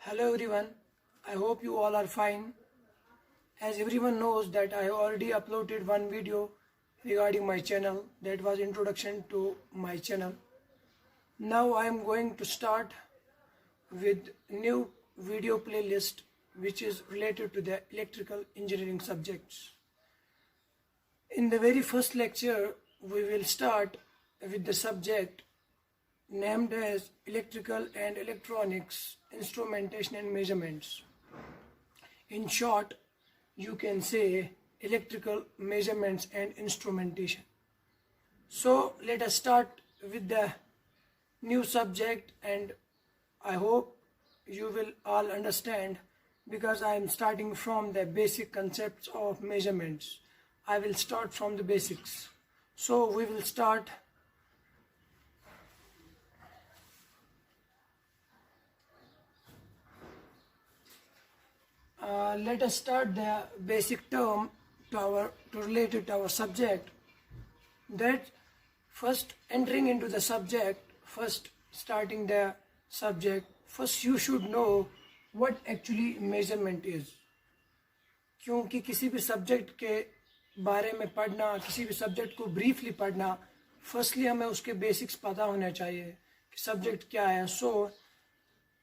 Hello everyone, I hope you all are fine. As everyone knows that I have already uploaded one video regarding my channel, that was introduction to my channel. Now I am going to start with new video playlist which is related to the electrical engineering subjects. In the very first lecture we will start with the subject named as Electrical and Electronics Instrumentation and Measurements. In short, you can say electrical measurements and instrumentation. So let us start with the new subject, and I hope you will all understand because I am starting from the basic concepts of measurements. I will start from the basics. So we will start. Let us start the basic term related to our subject. That first entering into the subject, first starting the subject, first you should know what actually measurement is. क्योंकि किसी भी subject के बारे में पढ़ना, किसी भी subject को ब्रीफली पढ़ना, फर्स्टली हमें उसके बेसिक्स पता होने चाहिए कि सब्जेक्ट क्या है. So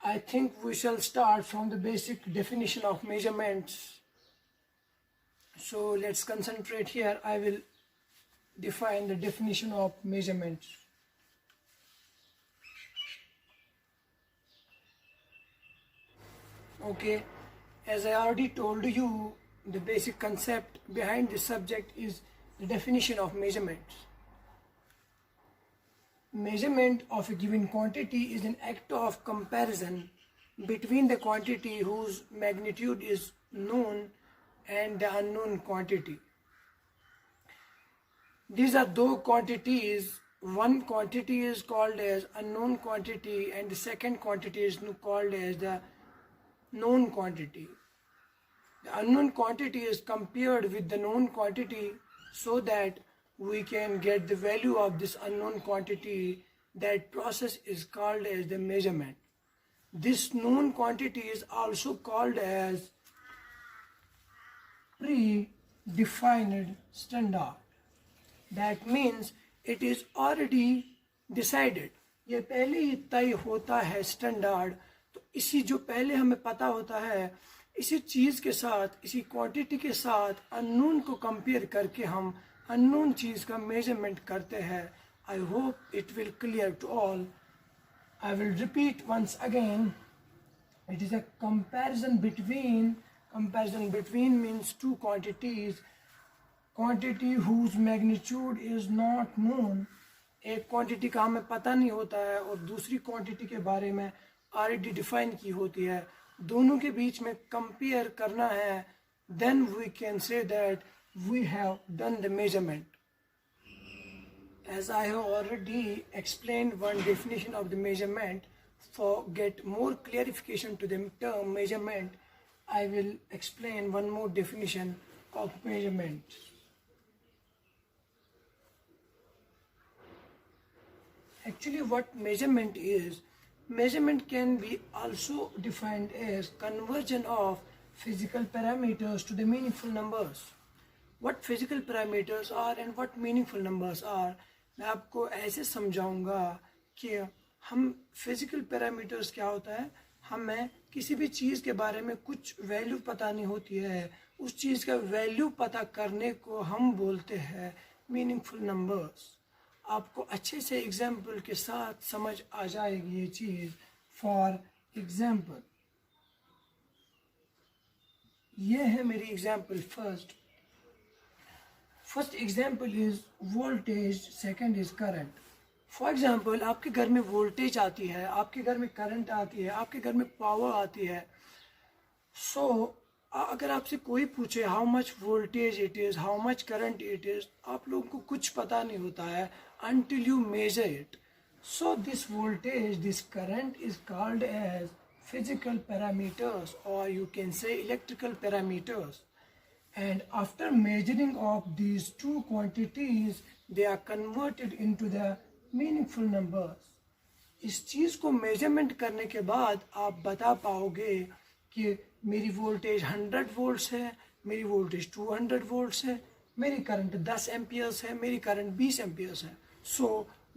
I think we shall start from the basic definition of measurements. So let's concentrate here. I will define the definition of measurements. Okay, as I already told you, the basic concept behind this subject is the definition of measurements. Measurement of a given quantity is an act of comparison between the quantity whose magnitude is known and the unknown quantity. These are two quantities. One quantity is called as unknown quantity and the second quantity is called as the known quantity. The unknown quantity is compared with the known quantity so that we can get the value of this unknown quantity. That process is called as the measurement. This known quantity is also called as predefined standard. That means it is already decided. ये पहले ही तय होता है standard. तो इसी जो पहले हमें पता होता है, इसी चीज़ के साथ, इसी क्वांटिटी के साथ अननोन को कंपेयर करके हम unknown चीज़ का मेजरमेंट करते हैं. I hope it will clear to all. I will repeat once again. It is a comparison between means two quantities. Quantity whose magnitude is not known. एक quantity का हमें पता नहीं होता है और दूसरी क्वांटिटी के बारे में ऑलरेडी डिफाइन की होती है. दोनों के बीच में कंपेयर करना है. Then we can say that we have done the measurement. As I have already explained one definition of the measurement, for get more clarification to the term measurement, I will explain one more definition of measurement. Actually, what measurement is, measurement can be also defined as conversion of physical parameters to the meaningful numbers. What physical parameters are and what meaningful numbers are, मैं आपको ऐसे समझाऊंगा कि हम physical parameters क्या होता है. हमें किसी भी चीज़ के बारे में कुछ वैल्यू पता नहीं होती है, उस चीज़ का वैल्यू पता करने को हम बोलते हैं मीनिंगफुल नंबर्स. आपको अच्छे से एग्जाम्पल के साथ समझ आ जाएगी ये चीज़. फॉर एग्जाम्पल, ये है मेरी example. First example is voltage, second is current. For example, आपके घर में वोल्टेज आती है, आपके घर में करंट आती है, आपके घर में पावर आती है. सो अगर आपसे कोई पूछे how much voltage it is, how much current it is, आप लोगों को कुछ पता नहीं होता है until you measure it. So this voltage, this current is called as physical parameters, or you can say electrical parameters. And after measuring of these two quantities, they are converted into the meaningful numbers. इस चीज़ को measurement करने के बाद आप बता पाओगे कि मेरी वोल्टेज 100 वोल्ट्स है, मेरी वोल्टेज 200 वोल्ट्स है, मेरी करंट 10 एम्पियर्स है, मेरी करंट 20 एम्पियर्स है. So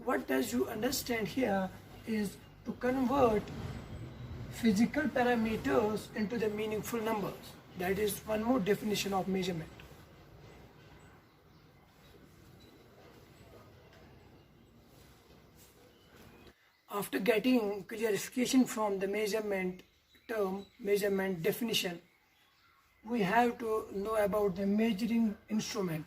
what does you understand here is to convert physical parameters into the meaningful numbers. That is one more definition of measurement. After getting clarification from the measurement term, measurement definition, we have to know about the measuring instrument.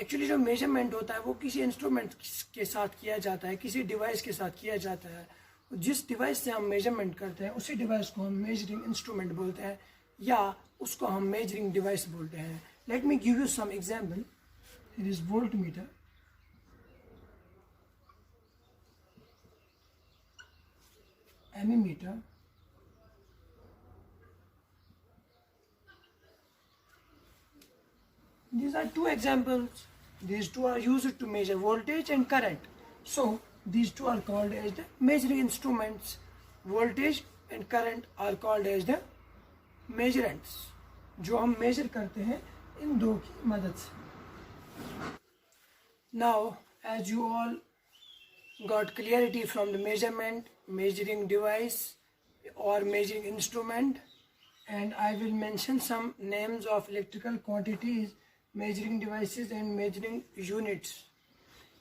Actually जो measurement होता है वो किसी instrument के साथ किया जाता है, किसी डिवाइस के साथ किया जाता है. जिस डिवाइस से हम मेजरमेंट करते हैं उसी डिवाइस को हम मेजरिंग इंस्ट्रूमेंट बोलते हैं या उसको हम मेजरिंग डिवाइस बोलते हैं. Let me give you some example. It is volt meter, ammeter, these are two examples. These two are used to measure voltage and current. So these two are called as the measuring instruments. Voltage and current are called as the measurements. जो हम measure करते हैं इन दो की मदद से. Now, as you all got clarity from the measurement, measuring device or measuring instrument, and I will mention some names of electrical quantities, measuring devices and measuring units.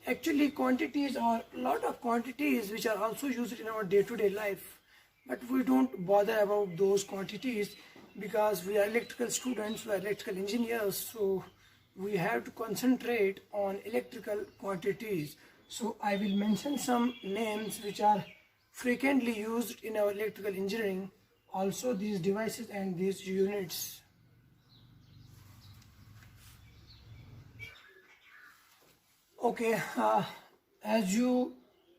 Actually, quantities are a lot of quantities which are also used in our day-to-day life, but we don't bother about those quantities because we are electrical students, we are electrical engineers, so we have to concentrate on electrical quantities. So I will mention some names which are frequently used in our electrical engineering, also these devices and these units. Okay, as you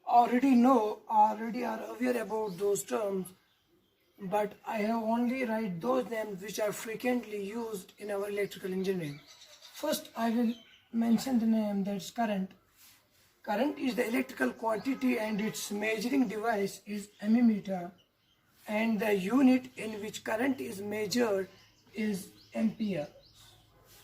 already know, already are aware about those terms, but I have only write those names which are frequently used in our electrical engineering. First, I will mention the name, that's current. Current is the electrical quantity and its measuring device is ammeter, and the unit in which current is measured is ampere.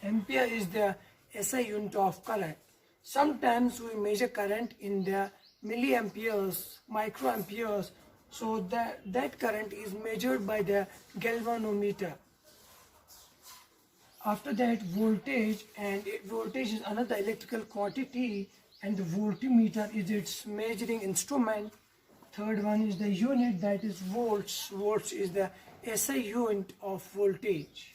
Ampere is the SI unit of current. Sometimes we measure current in the milliamperes, microamperes, so that current is measured by the galvanometer. After that, voltage, and voltage is another electrical quantity, and the voltmeter is its measuring instrument. Third one is the unit, that is volts. Volts is the SI unit of voltage.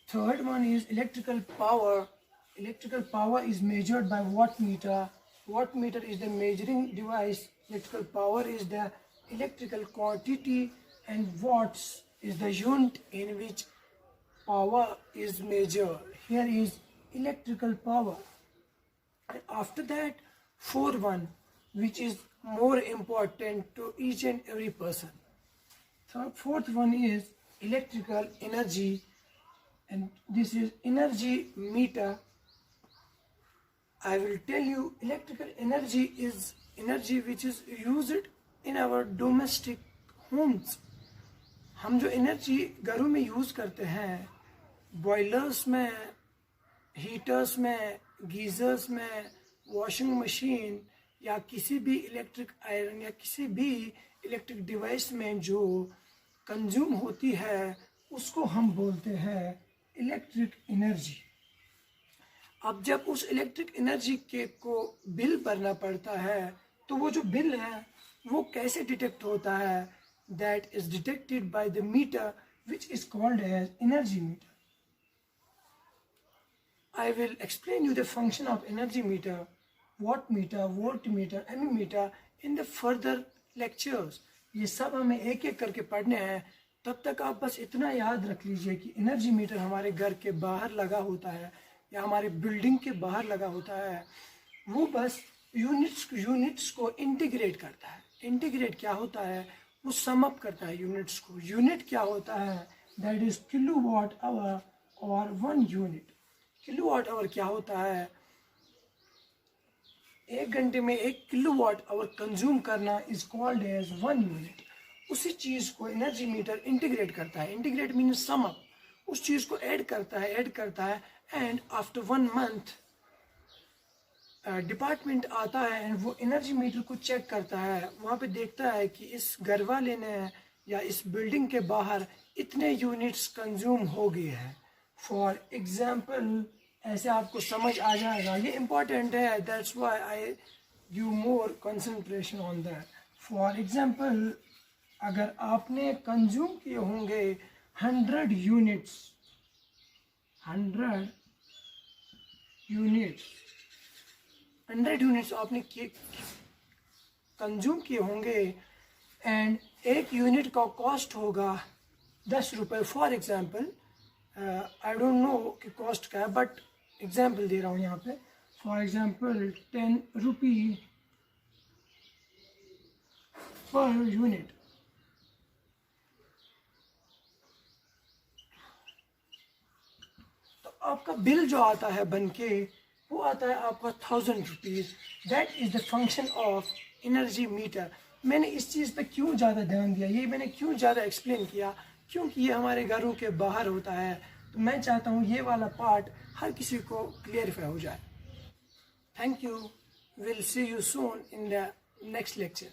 Third one is electrical power. Electrical power is measured by wattmeter. Wattmeter is the measuring device. Electrical power is the electrical quantity, and watts is the unit in which power is measured. Here is electrical power. And after that, fourth one, which is more important to each and every person. Fourth one is electrical energy, and this is energy meter. I will tell you, electrical energy is energy which is used in our domestic homes. हम जो energy घरों में use करते हैं, boilers में, heaters में, geysers में, washing machine या किसी भी इलेक्ट्रिक आयरन या किसी भी इलेक्ट्रिक डिवाइस में जो कंज्यूम होती है, उसको हम बोलते हैं इलेक्ट्रिक एनर्जी. अब जब उस इलेक्ट्रिक एनर्जी के को बिल भरना पड़ता है, तो वो जो बिल है वो कैसे डिटेक्ट होता है? That is detected by the meter, which is called as energy meter. I will explain you the function of energy meter, watt meter, voltmeter, ammeter in the further lectures. ये सब हमें एक एक करके पढ़ने हैं. तब तक आप बस इतना याद रख लीजिए कि एनर्जी मीटर हमारे घर के बाहर लगा होता है या हमारे बिल्डिंग के बाहर लगा होता है. वो बस यूनिट्स को इंटीग्रेट करता है. इंटीग्रेट क्या होता है? वो सम अप करता है यूनिट्स को. यूनिट क्या होता है? दैट इज किलोवाट आवर और 1 यूनिट. किलोवाट आवर क्या होता है? 1 घंटे में 1 किलोवाट आवर कंज्यूम करना इज कॉल्ड एज 1 यूनिट। उसी चीज़ को एनर्जी मीटर इंटीग्रेट करता है। इंटीग्रेट मीन्स सम अप, उस चीज़ को ऐड करता है एंड आफ्टर 1 मंथ डिपार्टमेंट आता है एंड वो एनर्जी मीटर को चेक करता है। वहाँ पे देखता है कि इस घर वाले ने या इस बिल्डिंग के बाहर इतने यूनिट्स कंज्यूम हो गए हैं। फॉर एग्जाम्पल, ऐसे आपको समझ आ जाएगा, ये इम्पॉर्टेंट है, that's why I give more concentration on that. For example, अगर आपने कंज्यूम किए होंगे 100 यूनिट्स, 100 यूनिट्स आपने कंज्यूम किए होंगे एंड 1 यूनिट का कॉस्ट होगा 10 रुपये। For example, I don't know कि कॉस्ट क्या है, बट एग्जाम्पल दे रहा हूँ यहाँ पे। For example 10 rupee per unit. तो आपका बिल जो आता है बन के वो आता है आपका 1000 rupees. That is the function of energy meter. मैंने इस चीज़ पे क्यों ज़्यादा ध्यान दिया, ये मैंने क्यों ज़्यादा एक्सप्लेन किया, क्योंकि ये हमारे घरों के बाहर होता है। तो मैं चाहता हूँ ये वाला पार्ट हर किसी को क्लियरिफाई हो जाए। Thank you, will see you soon in the next lecture.